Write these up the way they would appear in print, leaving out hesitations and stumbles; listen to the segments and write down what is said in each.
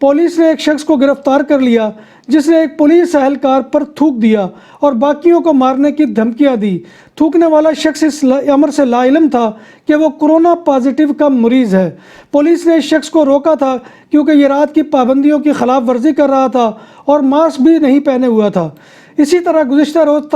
Police نے ایک شخص کو گرفتار کر لیا جس نے ایک پولیس اہلکار پر تھوک دیا اور باقیوں کو مارنے کی دھمکیاں دی۔ تھوکنے والا شخص اس امر سے لا علم تھا کہ وہ کورونا پازیٹیو کا مریض ہے۔ پولیس نے اس شخص کو روکا تھا کیونکہ یہ رات کی پابندیوں کی خلاف ورزی کر رہا تھا اور ماسک بھی نہیں پہنے ہوا تھا۔ اسی طرح گزشتہ روز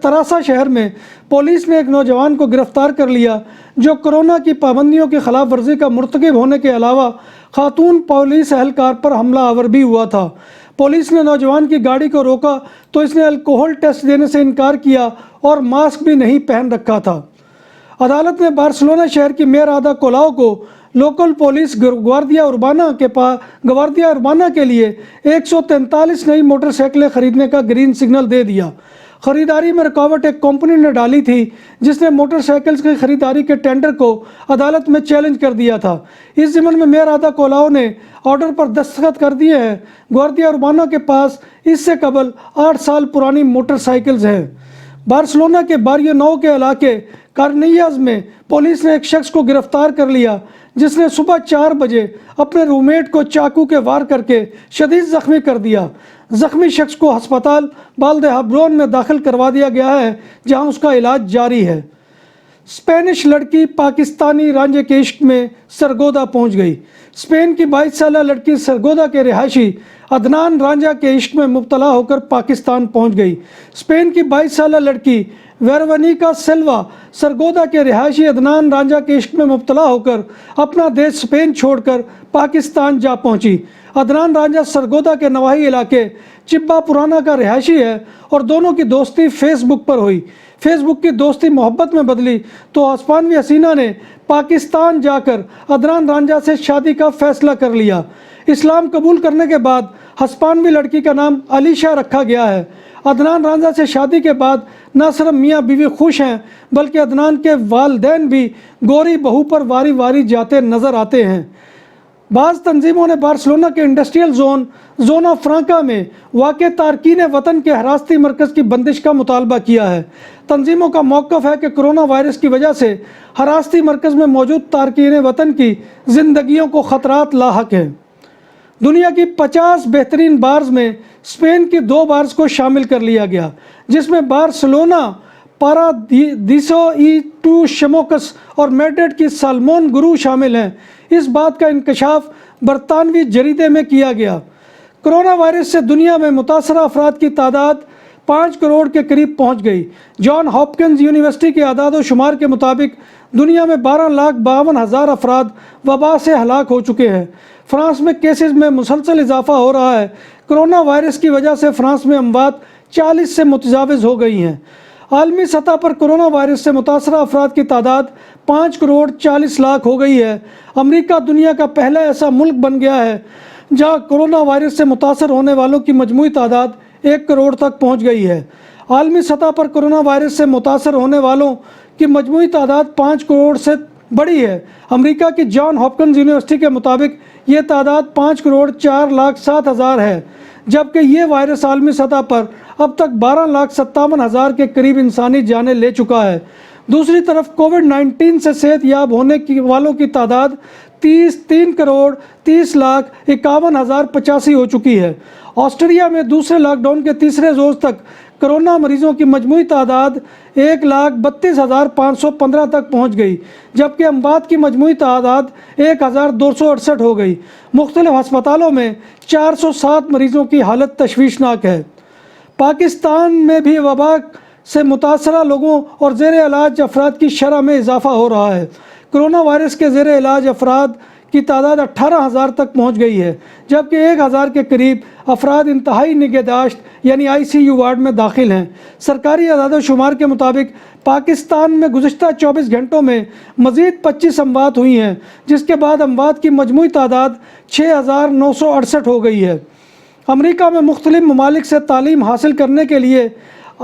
تراسا شہر میں پولیس نے ایک نوجوان کو گرفتار کر لیا جو کورونا کی پابندیوں کی خلاف ورزی کا مرتکب ہونے کے علاوہ خاتون پولیس اہلکار پر حملہ آور بھی ہوا تھا۔ پولیس نے نوجوان کی گاڑی کو روکا تو اس نے الکوہل ٹیسٹ دینے سے انکار کیا اور ماسک بھی نہیں پہن رکھا تھا۔ عدالت نے بارسلونا شہر کی میئر آدا کولاؤ کو لوکل پولیس گواردیا اربانا کے لیے 143 نئی موٹر سائیکلیں خریدنے کا گرین سگنل دے دیا۔ خریداری میں رکاوٹ ایک کمپنی نے ڈالی تھی جس نے موٹر سائیکلز کی خریداری کے ٹینڈر کو عدالت میں چیلنج کر دیا تھا۔ اس ضمن میں میئر آدا کولاؤ نے آرڈر پر دستخط کر دیے ہیں۔ گواردیا اربانا کے پاس اس سے قبل 8 سال پرانی موٹر سائیکلز ہیں۔ بارسلونا کے باریو نو کے علاقے کارنیاز میں پولیس نے ایک شخص کو گرفتار کر لیا جس نے صبح 4 بجے اپنے روم میٹ کو چاقو کے وار کر کے شدید زخمی کر دیا۔ زخمی شخص کو ہسپتال والدہبرون میں داخل کروا دیا گیا ہے جہاں اس کا علاج جاری ہے۔ اسپینش لڑکی پاکستانی رانجھے کے عشق میں سرگودا پہنچ گئی۔ اسپین کی 22 سالہ لڑکی سرگودا کے رہائشی عدنان رانجھا کے عشق میں مبتلا ہو کر پاکستان پہنچ گئی۔ اسپین کی 22 سالہ لڑکی ویرونیکا سلوا سرگودا کے رہائشی عدنان رانجھا کے عشق میں مبتلا ہو کر اپنا دیش اسپین چھوڑ کر پاکستان جا پہنچی۔ عدنان رانجھا سرگودا کے نواحی علاقے چبا پرانا کا رہائشی ہے اور دونوں کی دوستی فیس بک پر ہوئی۔ فیس بک کی دوستی محبت میں بدلی تو ہسپانوی حسینہ نے پاکستان جا کر عدنان رانجھا سے شادی کا فیصلہ کر لیا۔ اسلام قبول کرنے کے بعد ہسپانوی لڑکی کا نام علیشا رکھا گیا ہے۔ عدنان رانجھا سے شادی کے بعد نہ صرف میاں بیوی خوش ہیں بلکہ عدنان کے والدین بھی گوری بہو پر واری واری جاتے نظر آتے ہیں۔ بعض تنظیموں نے بارسلونا کے انڈسٹریل زونا فرانکا میں واقع تارکین وطن کے حراستی مرکز کی بندش کا مطالبہ کیا ہے۔ تنظیموں کا موقف ہے کہ کورونا وائرس کی وجہ سے حراستی مرکز میں موجود تارکین وطن کی زندگیوں کو خطرات لاحق ہیں۔ دنیا کی 50 بہترین بارز میں اسپین کی 2 بارز کو شامل کر لیا گیا جس میں بارسلونا پارادیسو ای ٹو شموکس اور میڈرڈ کی سالمون گرو شامل ہیں۔ اس بات کا انکشاف برطانوی جریدے میں کیا گیا۔ کرونا وائرس سے دنیا میں متاثرہ افراد کی تعداد 5 کروڑ کے قریب پہنچ گئی۔ جان ہاپکنز یونیورسٹی کے اعداد و شمار کے مطابق دنیا میں 12,52,000 افراد وبا سے ہلاک ہو چکے ہیں۔ فرانس میں کیسز میں مسلسل اضافہ ہو رہا ہے۔ کرونا وائرس کی وجہ سے فرانس میں اموات 40 سے متجاوز ہو گئی ہیں۔ عالمی سطح پر کرونا وائرس سے متاثرہ افراد کی تعداد 5 کروڑ 40 لاکھ ہو گئی ہے۔ امریکہ دنیا کا پہلا ایسا ملک بن گیا ہے جہاں کرونا وائرس سے متاثر ہونے والوں کی مجموعی تعداد 1 کروڑ تک پہنچ گئی ہے۔ عالمی سطح پر کرونا وائرس سے متاثر ہونے والوں کی مجموعی تعداد 5 کروڑ سے بڑی ہے۔ امریکہ کی جان ہاپکنز یونیورسٹی کے مطابق یہ تعداد 5 کروڑ 4,07,000 ہے، جبکہ یہ وائرس عالمی سطح پر اب تک 12,57,000 کے قریب انسانی جانیں لے چکا ہے۔ دوسری طرف کووڈ-19 سے صحت یاب ہونے والوں کی تعداد 3 کروڑ 30,51,085 ہو چکی ہے۔ آسٹریلیا میں دوسرے لاک ڈاؤن کے تیسرے روز تک کرونا مریضوں کی مجموعی تعداد 1,32,515 تک پہنچ گئی، جبکہ اموات کی مجموعی تعداد 1,268 ہو گئی۔ مختلف ہسپتالوں میں 407 مریضوں کی حالت تشویشناک ہے۔ پاکستان میں بھی وبا سے متاثرہ لوگوں اور زیر علاج افراد کی شرح میں اضافہ ہو رہا ہے۔ کرونا وائرس کے زیر علاج افراد کی تعداد 18,000 تک پہنچ گئی ہے، جبکہ 1,000 کے قریب افراد انتہائی نگہداشت یعنی ICU وارڈ میں داخل ہیں۔ سرکاری اعداد و شمار کے مطابق پاکستان میں گزشتہ 24 گھنٹوں میں مزید 25 اموات ہوئی ہیں، جس کے بعد اموات کی مجموعی تعداد 6,968 ہو گئی ہے۔ امریکہ میں مختلف ممالک سے تعلیم حاصل کرنے کے لیے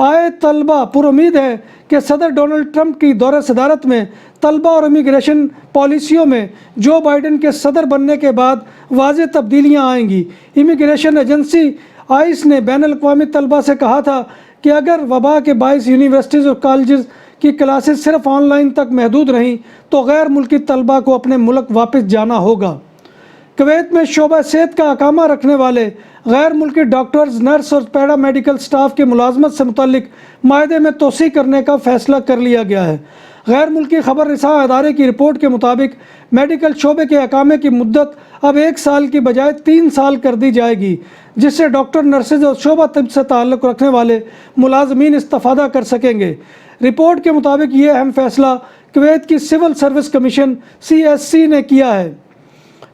آئے طلبہ پر امید ہے کہ صدر ڈونلڈ ٹرمپ کی دورہ صدارت میں طلبہ اور امیگریشن پالیسیوں میں جو بائیڈن کے صدر بننے کے بعد واضح تبدیلیاں آئیں گی۔ امیگریشن ایجنسی آئس نے بین الاقوامی طلبہ سے کہا تھا کہ اگر وبا کے باعث یونیورسٹیز اور کالجز کی کلاسز صرف آن لائن تک محدود رہیں تو غیر ملکی طلبہ کو اپنے ملک واپس جانا ہوگا۔ کویت میں شعبہ صحت کا اقامہ رکھنے والے غیر ملکی ڈاکٹرز، نرس اور پیرا میڈیکل سٹاف کی ملازمت سے متعلق معاہدے میں توسیع کرنے کا فیصلہ کر لیا گیا ہے۔ غیر ملکی خبر رساں ادارے کی رپورٹ کے مطابق میڈیکل شعبے کے اقامے کی مدت اب 1 سال کی بجائے 3 سال کر دی جائے گی، جس سے ڈاکٹر، نرسز اور شعبہ طب سے تعلق رکھنے والے ملازمین استفادہ کر سکیں گے۔ رپورٹ کے مطابق یہ اہم فیصلہ کویت کی سول سروس کمیشن CSC نے کیا ہے۔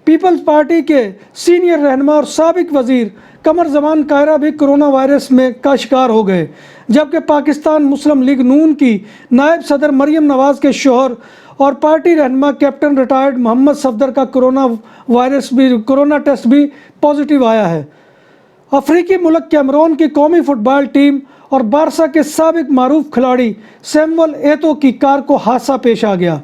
پیپلز پارٹی کے سینئر رہنما اور سابق وزیر قمر زمان کائرہ بھی کرونا وائرس کا شکار ہو گئے، جبکہ پاکستان مسلم لیگ نون کی نائب صدر مریم نواز کے شوہر اور پارٹی رہنما کیپٹن ریٹائرڈ محمد صفدر کا کرونا ٹیسٹ بھی پازیٹیو آیا ہے۔ افریقی ملک کیمرون کی قومی فٹ بال ٹیم اور بارسا کے سابق معروف کھلاڑی سیمول ایتو کی کار کو حادثہ پیش آ گیا۔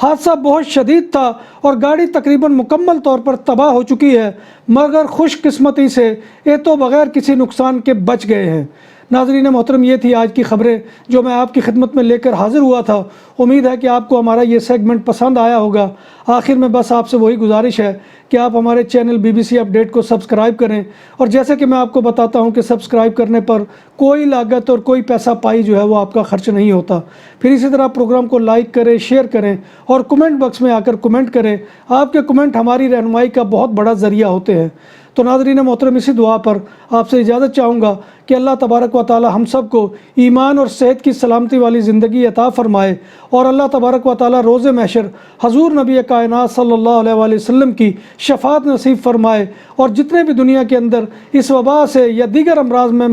حادثہ بہت شدید تھا اور گاڑی تقریباً مکمل طور پر تباہ ہو چکی ہے، مگر خوش قسمتی سے ایتو بغیر کسی نقصان کے بچ گئے ہیں۔ ناظرین محترم، یہ تھی آج کی خبریں جو میں آپ کی خدمت میں لے کر حاضر ہوا تھا۔ امید ہے کہ آپ کو ہمارا یہ سیگمنٹ پسند آیا ہوگا۔ آخر میں بس آپ سے وہی گزارش ہے کہ آپ ہمارے چینل BBC اپڈیٹ کو سبسکرائب کریں، اور جیسے کہ میں آپ کو بتاتا ہوں کہ سبسکرائب کرنے پر کوئی لاگت اور کوئی پیسہ پائی جو ہے وہ آپ کا خرچ نہیں ہوتا۔ پھر اسی طرح پروگرام کو لائک کریں، شیئر کریں اور کمنٹ باکس میں آ کر کمنٹ کریں۔ آپ کے کمنٹ ہماری رہنمائی کا بہت بڑا ذریعہ ہوتے ہیں۔ تو ناظرین محترم، اسی دعا پر آپ سے اجازت چاہوں گا کہ اللہ تبارک و تعالی ہم سب کو ایمان اور صحت کی سلامتی والی زندگی عطا فرمائے، اور اللہ تبارک و تعالی روز محشر حضور نبی کائنات صلی اللہ علیہ وآلہ وسلم کی شفاعت نصیب فرمائے، اور جتنے بھی دنیا کے اندر اس وبا سے یا دیگر امراض میں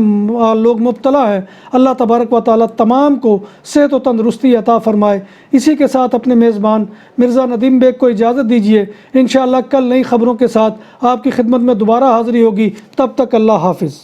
لوگ مبتلا ہیں، اللہ تبارک و تعالی تمام کو صحت و تندرستی عطا فرمائے۔ اسی کے ساتھ اپنے میزبان مرزا ندیم بیگ کو اجازت دیجیے۔ انشاءاللہ کل نئی خبروں کے ساتھ آپ کی خدمت میں دوبارہ حاضری ہوگی۔ تب تک اللہ حافظ۔